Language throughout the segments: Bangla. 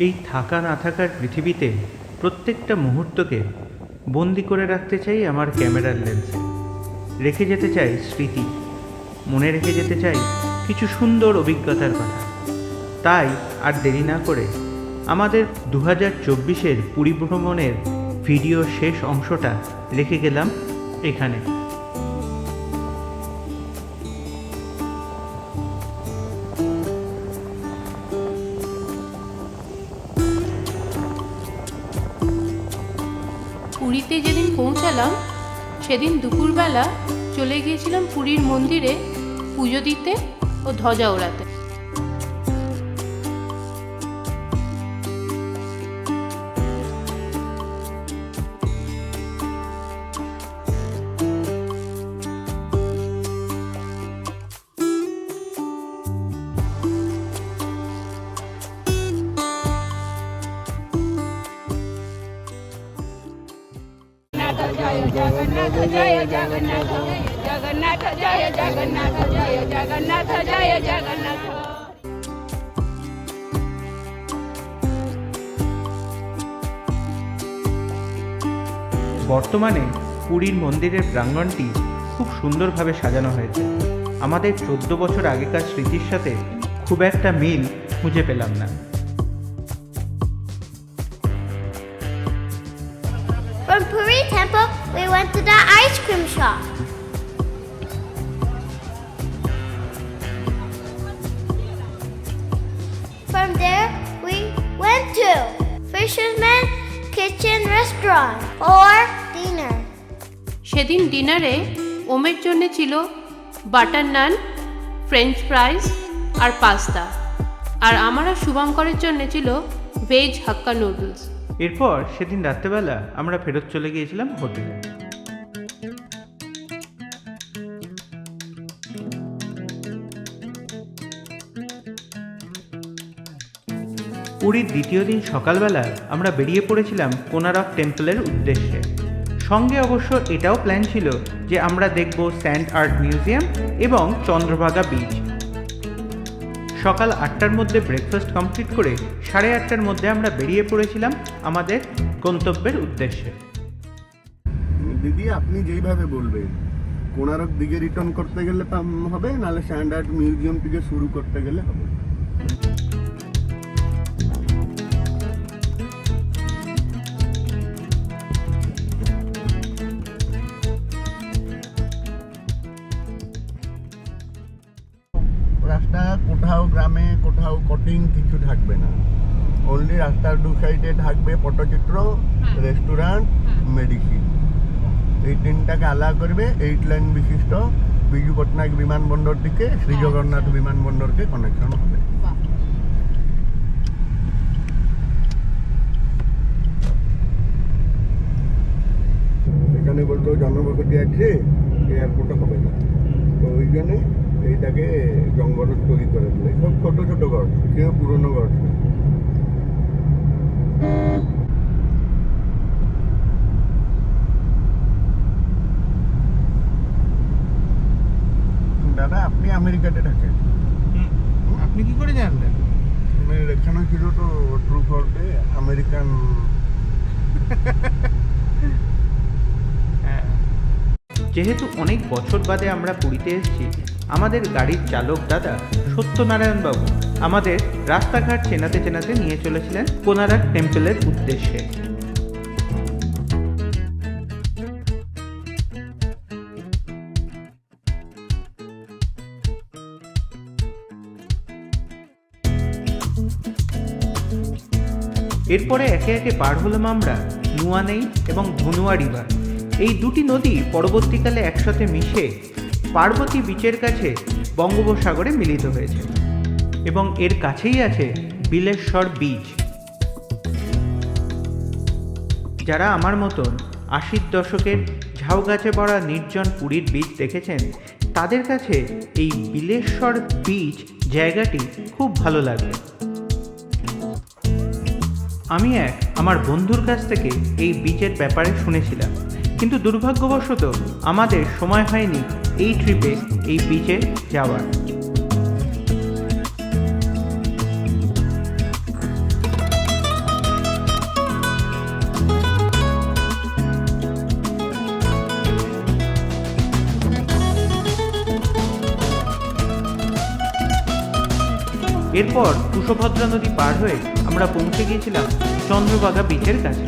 এই থাকা না থাকার পৃথিবীতে প্রত্যেকটা মুহূর্তকে বন্দি করে রাখতে চাই আমার ক্যামেরার লেন্সে। রেখে যেতে চাই স্মৃতি, মনে রেখে যেতে চাই কিছু সুন্দর অভিজ্ঞতার কথা। তাই আর দেরি না করে আমাদের 2024-এর পুরী ভ্রমণের ভিডিও শেষ অংশটা রেখে গেলাম এখানে। পুরীতে যেদিন পৌঁছালাম সেদিন দুপুরবেলা চলে গিয়েছিলাম পুরীর মন্দিরে পুজো দিতে ও ধ্বজা ওড়াতে। জয় জগন্নাথ জয় জগন্নাথ জগন্নাথ জয় জগন্নাথ জয় জগন্নাথ জয় জগন্নাথ। বর্তমানে পুরীর মন্দিরের প্রাঙ্গণটি খুব সুন্দরভাবে সাজানো হয়েছে। আমাদের 14 বছর আগেকার স্মৃতির সাথে খুব একটা মিল খুঁজে পেলাম না। From Puri Temple, we went to the ice cream shop. From there, we went to Fisherman Kitchen Restaurant for dinner. সেদিন ডিনারে ওমের জন্য ছিল বাটার নান, ফ্রেঞ্চ ফ্রাইজ আর পাস্তা, আর আমার আর শুভঙ্করের জন্য ছিল ভেজ হাক্কা নুডলস। এরপর সেদিন রাত্রেবেলা আমরা ফেরত চলে গিয়েছিলাম হোটেলে। পুরীর দ্বিতীয় দিন সকালবেলা আমরা বেরিয়ে পড়েছিলাম কোনারক টেম্পলের উদ্দেশ্যে। সঙ্গে অবশ্য এটাও প্ল্যান ছিল যে আমরা দেখব স্যান্ড আর্ট মিউজিয়াম এবং চন্দ্রভাগা বিচ। সকাল 8টার মধ্যে ব্রেকফাস্ট কমপ্লিট করে 8:30টার মধ্যে আমরা বেরিয়ে পড়েছিলাম আমাদের গন্তব্যের উদ্দেশ্যে। দিদি, আপনি যেইভাবে বলবেন, কোনারক দিকে রিটার্ন করতে গেলে হবে, নাহলে স্যান্ড আর্ট মিউজিয়াম থেকে শুরু করতে গেলে হবে। রাস্তা কোথাও গ্রামে, কোথাও কটিং কিছু থাকবে না। অনলি রাস্তার দু সাইডে থাকবে পটচিত্র, রেস্টুরেন্ট, মেডিসিন। এই তিনটাকে আলাদা করবে 8 লাইন বিশিষ্ট বিজু পট্টনায়ক বিমানবন্দর থেকে শ্রী জগন্নাথ বিমানবন্দরকে কানেকশন হবে। এখানে বলতো জনবসতি আছে, এয়ারপোর্টও হবে না, তো ওই জন্যে এইটাকে জঙ্গল তৈরি করে দিলে। সব ছোট ছোট ঘর, কেউ পুরনো ঘর। দাদা, আপনি আমেরিকাতে থাকেন, আপনি কি করে জানলেন? এখানে ছিল তো ট্রু ফল্টে আমেরিকান। যেহেতু অনেক বছর বাদে আমরা পুরীতে এসেছি, আমাদের গাড়ির চালক দাদা সত্যনারায়ণ বাবু আমাদের রাস্তাঘাট চেনাতে চেনাতে নিয়ে চলেছিলেন কোনারক টেম্পলের উদ্দেশ্যে। এরপরে একে একে পার হলাম আমরা নুয়ানেই এবং ধনুয়া রিভার। এই দুটি নদী পরবর্তীকালে একসাথে মিশে পার্বতী বিচের কাছে বঙ্গোপসাগরে মিলিত হয়েছে এবং এর কাছেই আছে বিলেশ্বর বিচ। যারা আমার মতন 80-র দশকের ঝাউগাছে ভরা নির্জন পুরীর বিচ দেখেছেন, তাদের কাছে এই বিলেশ্বর বিচ জায়গাটি খুব ভালো লাগবে। আমি আমার বন্ধুর কাছ থেকে এই বিচের ব্যাপারে শুনেছিলাম, কিন্তু দুর্ভাগ্যবশত আমাদের সময় হয়নি এই ট্রিপে এই বিচে যাওয়ার। এরপর কুশভদ্রা নদী পার হয়ে আমরা পৌঁছে গিয়েছিলাম চন্দ্রভাগা বিচের কাছে।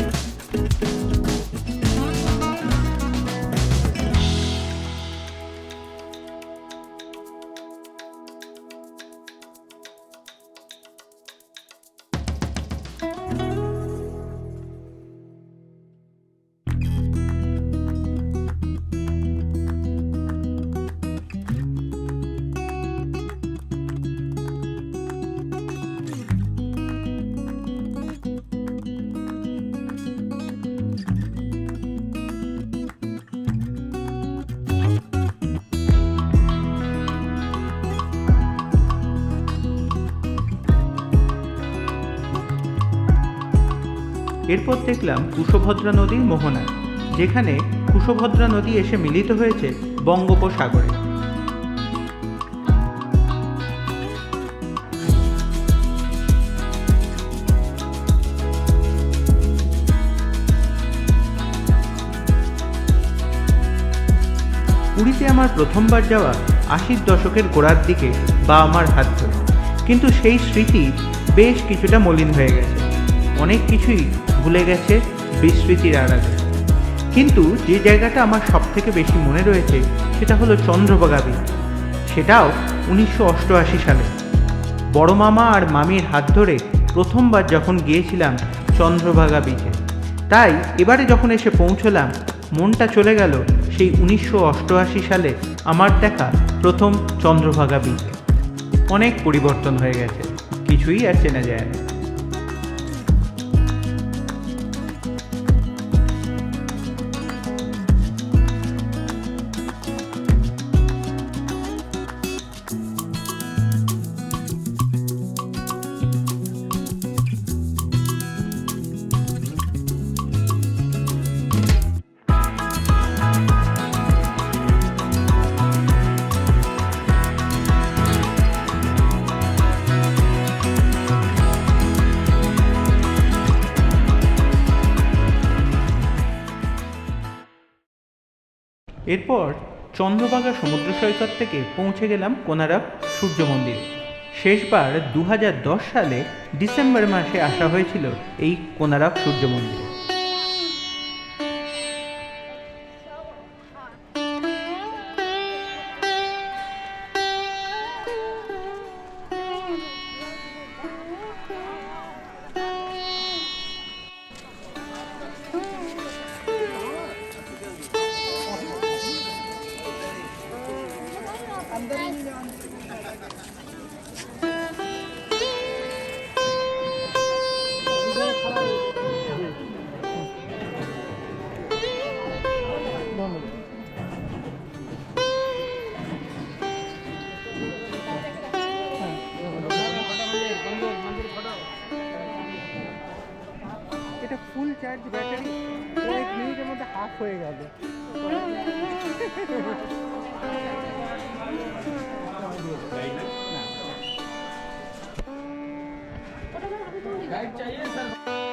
এরপর দেখলাম কুশভদ্রা নদীর মোহনা, যেখানে কুশভদ্রা নদী এসে মিলিত হয়েছে বঙ্গোপসাগরে। পুরীতে আমার প্রথমবার যাওয়া 80-র দশকের গোড়ার দিকে বা আমার হাত ধরে, কিন্তু সেই স্মৃতি বেশ কিছুটা মলিন হয়ে গেছে। অনেক কিছুই ভুলে গেছে বিস্মৃতির আড়ালে। কিন্তু যে জায়গাটা আমার সব থেকে বেশি মনে রয়েছে সেটা হলো চন্দ্রভাগা বিচ। সেটাও 1988 সালে বড় মামা আর মামির হাত ধরে প্রথমবার যখন গিয়েছিলাম চন্দ্রভাগা বিচে। তাই এবারে যখন এসে পৌঁছলাম, মনটা চলে গেল সেই 1988 সালে আমার দেখা প্রথম চন্দ্রভাগা বিচে। অনেক পরিবর্তন হয়ে গেছে, কিছুই আর চেনা যায় না। এরপর চন্দ্রভাগা সমুদ্র সৈকত থেকে পৌঁছে গেলাম কোনারক সূর্য মন্দির। শেষবার 2010 সালে ডিসেম্বর মাসে আসা হয়েছিল এই কোনারক সূর্য মন্দিরে। এটা ফুল চার্জ ব্যাটারি, কয়েক মিনিটের মধ্যে হাফ হয়ে গেল।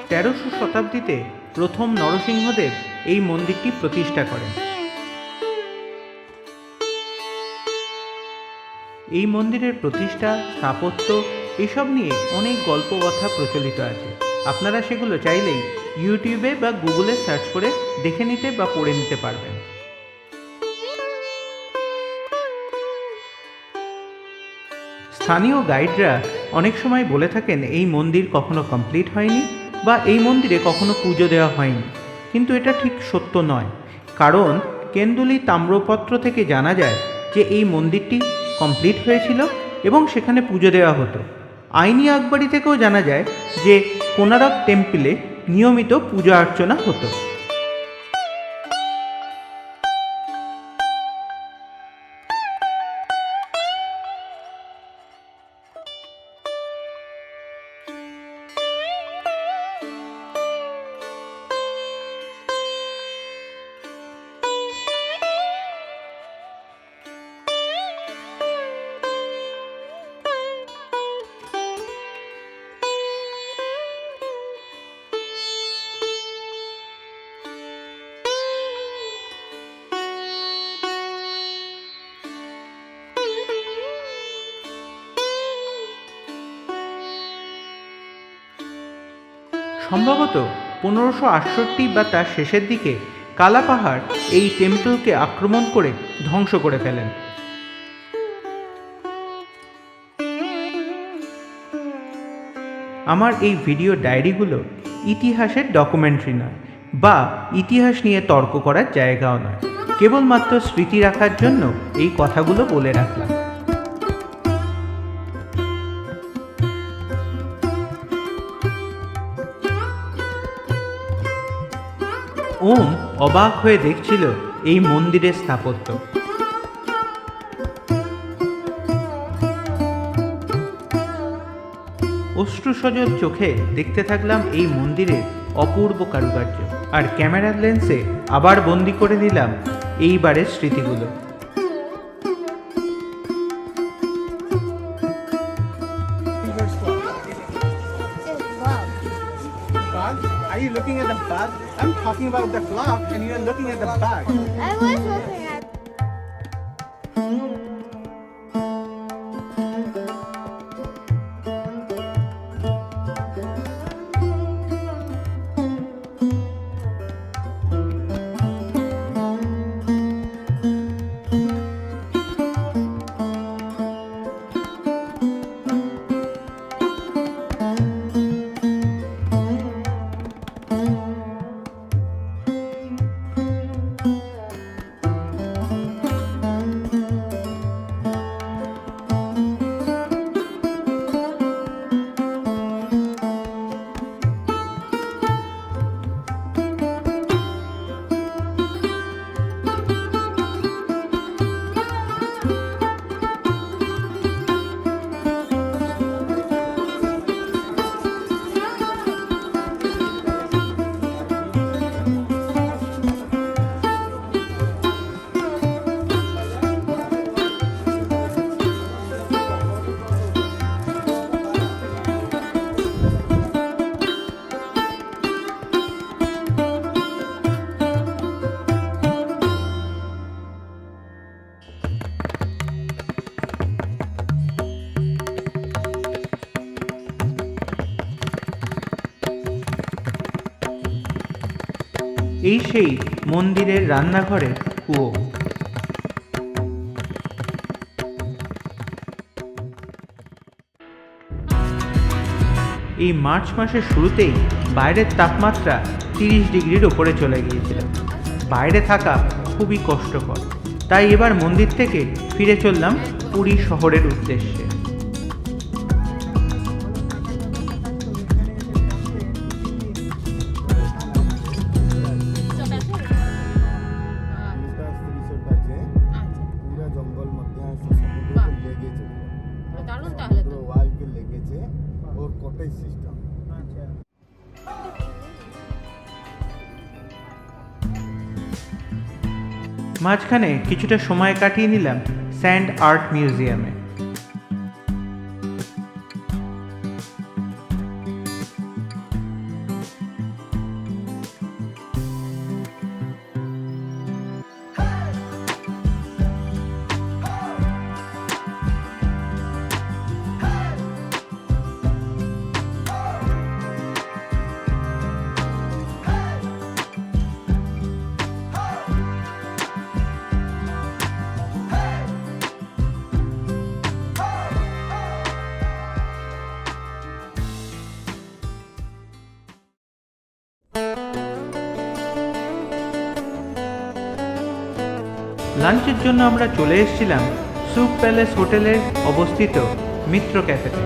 তেরোশো শতাব্দীতে প্রথম নরসিংহদেব এই মন্দিরটি প্রতিষ্ঠা করেন। এই মন্দিরের প্রতিষ্ঠা, স্থাপত্য এসব নিয়ে অনেক গল্পকথা প্রচলিত আছে। আপনারা সেগুলো চাইলেই ইউটিউবে বা গুগলে সার্চ করে দেখে নিতে বা পড়ে নিতে পারবেন। স্থানীয় গাইডরা অনেক সময় বলে থাকেন এই মন্দির কখনো কমপ্লিট হয়নি বা এই মন্দিরে কখনো পুজো দেওয়া হয়নি, কিন্তু এটা ঠিক সত্য নয়। কারণ কেন্দুলি তাম্রপত্র থেকে জানা যায় যে এই মন্দিরটি কমপ্লিট হয়েছিল এবং সেখানে পুজো দেওয়া হতো। আইনি আকবরী থেকেও জানা যায় যে কোনারক টেম্পলে নিয়মিত পূজা অর্চনা হতো। সম্ভবত 1568 বা তার শেষের দিকে কালা পাহাড় এই টেম্পলকে আক্রমণ করে ধ্বংস করে ফেলেন। আমার এই ভিডিও ডায়েরিগুলো ইতিহাসের ডকুমেন্টারি নয় বা ইতিহাস নিয়ে তর্ক করার জায়গাও নয়, কেবলমাত্র স্মৃতি রাখার জন্য এই কথাগুলো বলে রাখলাম। ওম অবাক হয়ে দেখছিল এই মন্দিরের স্থাপত্য। অশ্রুসজল চোখে দেখতে থাকলাম এই মন্দিরের অপূর্ব কারুকার্য, আর ক্যামেরার লেন্সে আবার বন্দি করে নিলাম এইবারের স্মৃতিগুলো। Are you looking at the bag? I'm talking about the clock and you are looking at the bag. I was looking at. এই সেই মন্দিরের রান্নাঘরের কুয়ো। এই মার্চ মাসের শুরুতেই বাইরের তাপমাত্রা 30 ডিগ্রির ওপরে চলে গিয়েছিল। বাইরে থাকা খুবই কষ্টকর, তাই এবার মন্দির থেকে ফিরে চললাম পুরী শহরের উদ্দেশ্যে। মাঝখানে কিছুটা সময় কাটিয়ে নিলাম স্যান্ড আর্ট মিউজিয়ামে। লাঞ্চের জন্য আমরা চলে এসেছিলাম সুপ প্যালেস হোটেলের অবস্থিত মিত্র ক্যাফেতে।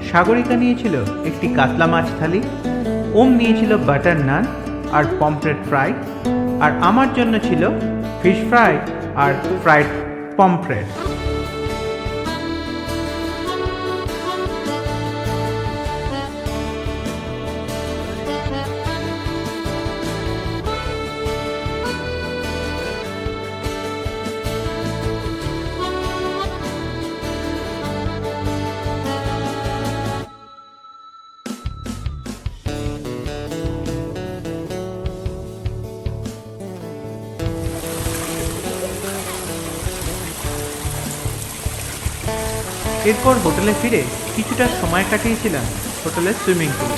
সাগরিকা নিয়েছিল একটি কাতলা মাছ থালি, ওম নিয়েছিল বাটার নান আর পমফ্রেট ফ্রাই, আর আমার জন্য ছিল ফিশ ফ্রাই আর ফ্রাইড পমফ্রেট। এরপর হোটেলে ফিরে কিছুটা সময় কাটিয়েছিলাম হোটেলের সুইমিং পুলে।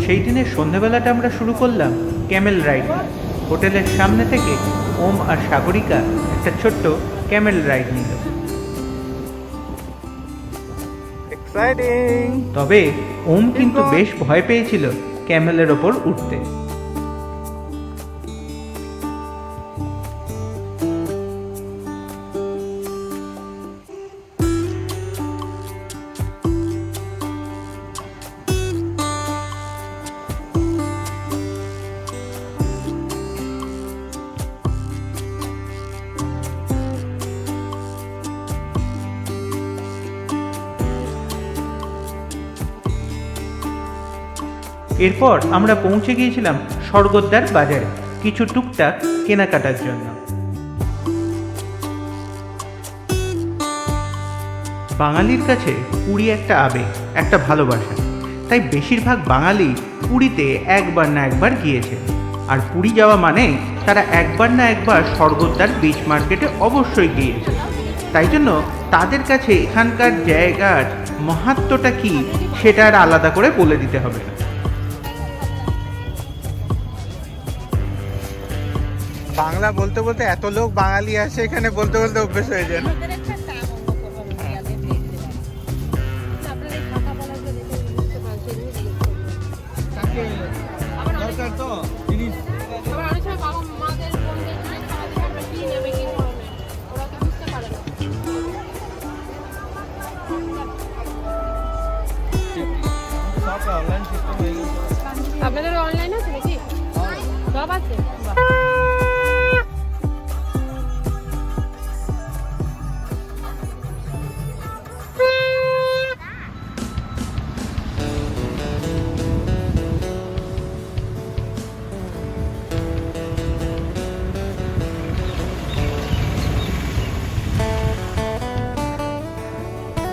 সেই দিনের সন্ধ্যাবেলাটা আমরা শুরু করলাম ক্যামেল রাইড। হোটেলের সামনে থেকে ওম আর সাগরিকা একটা ছোট্ট ক্যামেল রাইড নিল। Exciting! তবে ওম কিন্তু বেশ ভয় পেয়েছিল ক্যামেলের ওপর উঠতে। এরপর আমরা পৌঁছে গিয়েছিলাম স্বর্গদ্বার বাজারে কিছু টুকটাক কেনাকাটার জন্য। বাঙালির কাছে পুরী একটা আবেগ, একটা ভালোবাসা, তাই বেশিরভাগ বাঙালি পুরীতে একবার না একবার গিয়েছে। আর পুরী যাওয়া মানে তারা একবার না একবার স্বর্গদ্বার বিচ মার্কেটে অবশ্যই গিয়েছে। তাই জন্য তাদের কাছে এখানকার জায়গার মাহাত্ম্যটা কি সেটা আর আলাদা করে বলে দিতে হবে না। বাংলা বলতে বলতে এত লোক বাঙালি আসে এখানে, বলতে বলতে অভ্যেস হয়ে যায় না? দরকার তো জিনিস। আপনাদের অনলাইন আছে নাকি? সব আছে।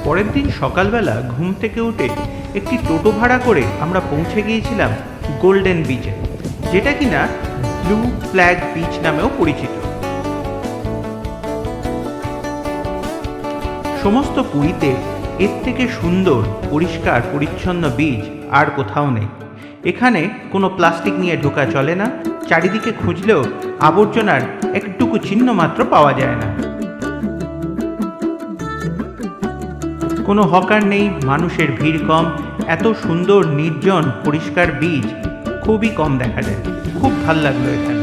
পরের দিন সকালবেলা ঘুম থেকে উঠে একটি টোটো ভাড়া করে আমরা পৌঁছে গিয়েছিলাম গোল্ডেন বিচে, যেটা কিনা ব্লু ফ্ল্যাগ বিচ নামেও পরিচিত। সমস্ত পুরীতে এর থেকে সুন্দর পরিষ্কার পরিচ্ছন্ন বিচ আর কোথাও নেই। এখানে কোনো প্লাস্টিক নিয়ে ঢোকা চলে না, চারিদিকে খুঁজলেও আবর্জনার একটুকু চিহ্ন মাত্র পাওয়া যায় না। কোনো হকার নেই, মানুষের ভিড় কম, এত সুন্দর নির্জন পরিষ্কার বিচ খুবই কম দেখা যায়। খুব ভাল লাগলো এখানে।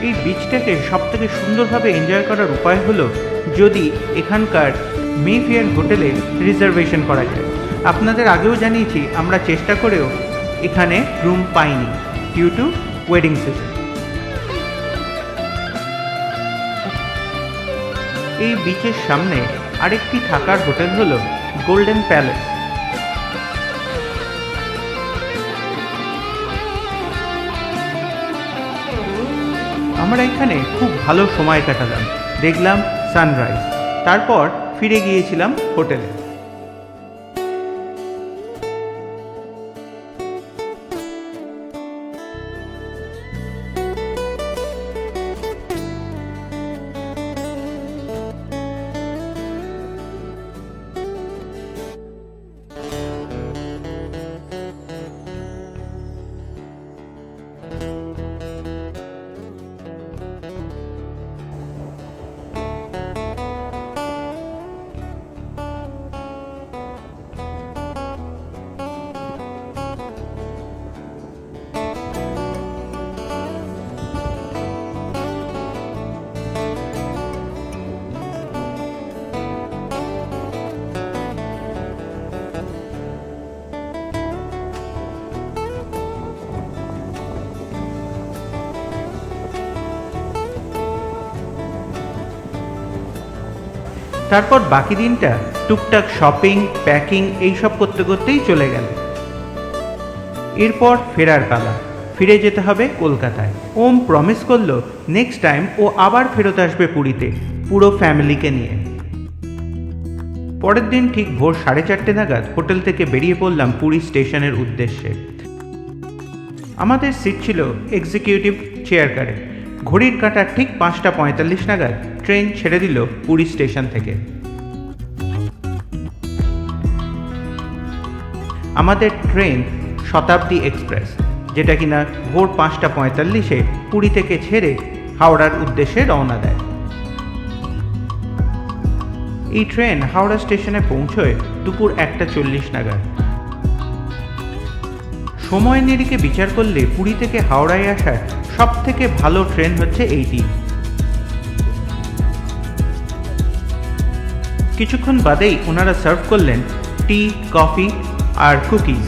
এই বিচটাকে সব থেকে সুন্দরভাবে এনজয় করার উপায় হলো যদি এখানকার মেফেয়ার হোটেলে রিজার্ভেশন করা যায়। আপনাদের আগেও জানিয়েছি আমরা চেষ্টা করেও এখানে রুম পাইনি ডিউ টু ওয়েডিং সিজন। এই বিচের সামনে আরেকটি থাকার হোটেল হলো গোল্ডেন প্যালেস। আমরা এখানে খুব ভালো সময় কাটালাম, দেখলাম সানরাইজ, তারপর ফিরে গিয়েছিলাম হোটেলে। তারপর বাকি দিনটা টুকটাক শপিং, প্যাকিং এইসব করতে করতেই চলে গেল। এরপর ফেরার পালা। ফিরে যেতে হবে কলকাতায়। ওম প্রমিস করলো নেক্সট টাইম ও আবার ফেরত আসবে পুরীতে পুরো ফ্যামিলিকে নিয়ে। পরের দিন ঠিক ভোর 4:30 নাগাদ হোটেল থেকে বেরিয়ে পড়লাম পুরী স্টেশনের উদ্দেশ্যে। আমাদের সিট ছিল এক্সিকিউটিভ চেয়ার কারে। ঘড়ির কাঁটা ঠিক 5:45 নাগাদ ট্রেন ছেড়ে দিল পুরী স্টেশন থেকে। আমাদের ট্রেন শতাব্দী এক্সপ্রেস, যেটা কিনা ভোর 5:45-এ পুরী থেকে ছেড়ে হাওড়ার উদ্দেশ্যে রওনা দেয়। এই ট্রেন হাওড়া স্টেশনে পৌঁছয় দুপুর 1:40 নাগাদ। সময় নিরিখে বিচার করলে পুরী থেকে হাওড়ায় আসার সব থেকে ভালো ট্রেন হচ্ছে এইটি। কিছুক্ষণ বাদেই ওনারা সার্ভ করলেন টি, কফি আর কুকিজ।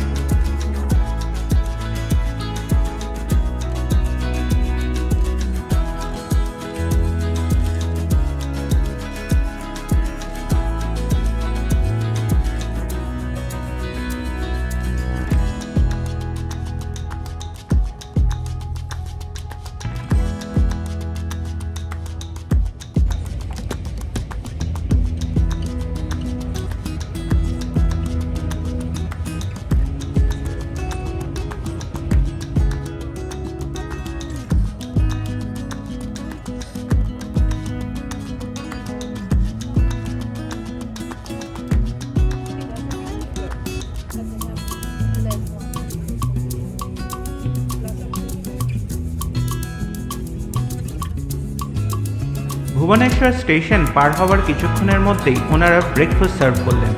ভুবনেশ্বর স্টেশন পার হওয়ার কিছুক্ষণের মধ্যেই ওনারা ব্রেকফাস্ট সার্ভ করলেন।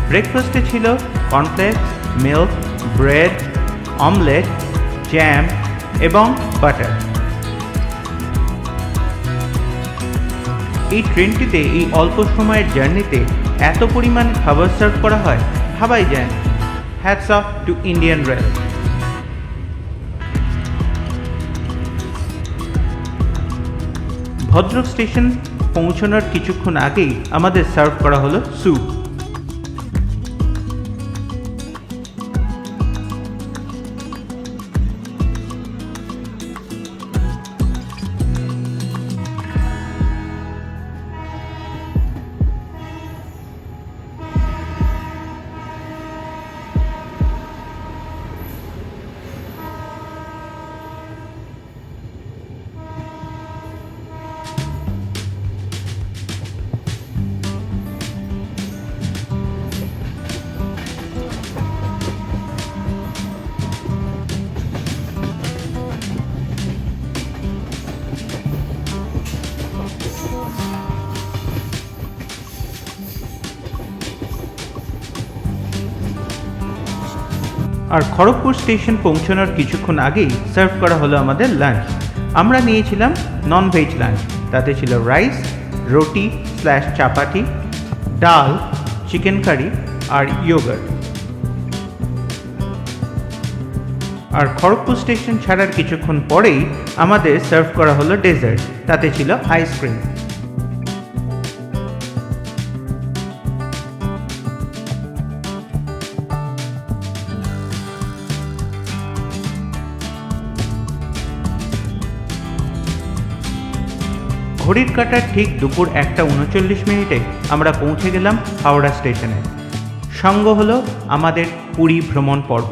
ব্রেকফাস্টে ছিল cornflakes, milk, bread, omelette, jam এবং বাটার। এই ট্রেনটিতে এই অল্প সময়ের জার্নিতে এত পরিমাণ খাবার সার্ভ করা হয়, ভাবাই যায় না। Hats off to Indian rail. Bhadrak station পৌঁছানোর কিছুক্ষণ আগেই আমাদের সার্ভ করা হলো স্যুপ। আর খড়গপুর স্টেশন পৌঁছানোর কিছুক্ষণ আগেই সার্ভ করা হলো আমাদের লাঞ্চ। আমরা নিয়েছিলাম ননভেজ লাঞ্চ। তাতে ছিল রাইস, রুটি / চাপাতি, ডাল, চিকেন কারি আর ইয়োগার্ট। আর খড়গপুর স্টেশন ছাড়ার কিছুক্ষণ পরেই আমাদের সার্ভ করা হলো ডেজার্ট। তাতে ছিল আইসক্রিম। ঘড়ির কাঁটার ঠিক দুপুর 1:39 আমরা পৌঁছে গেলাম হাওড়া স্টেশনে। সঙ্গ হলো আমাদের পুরী ভ্রমণ পর্ব।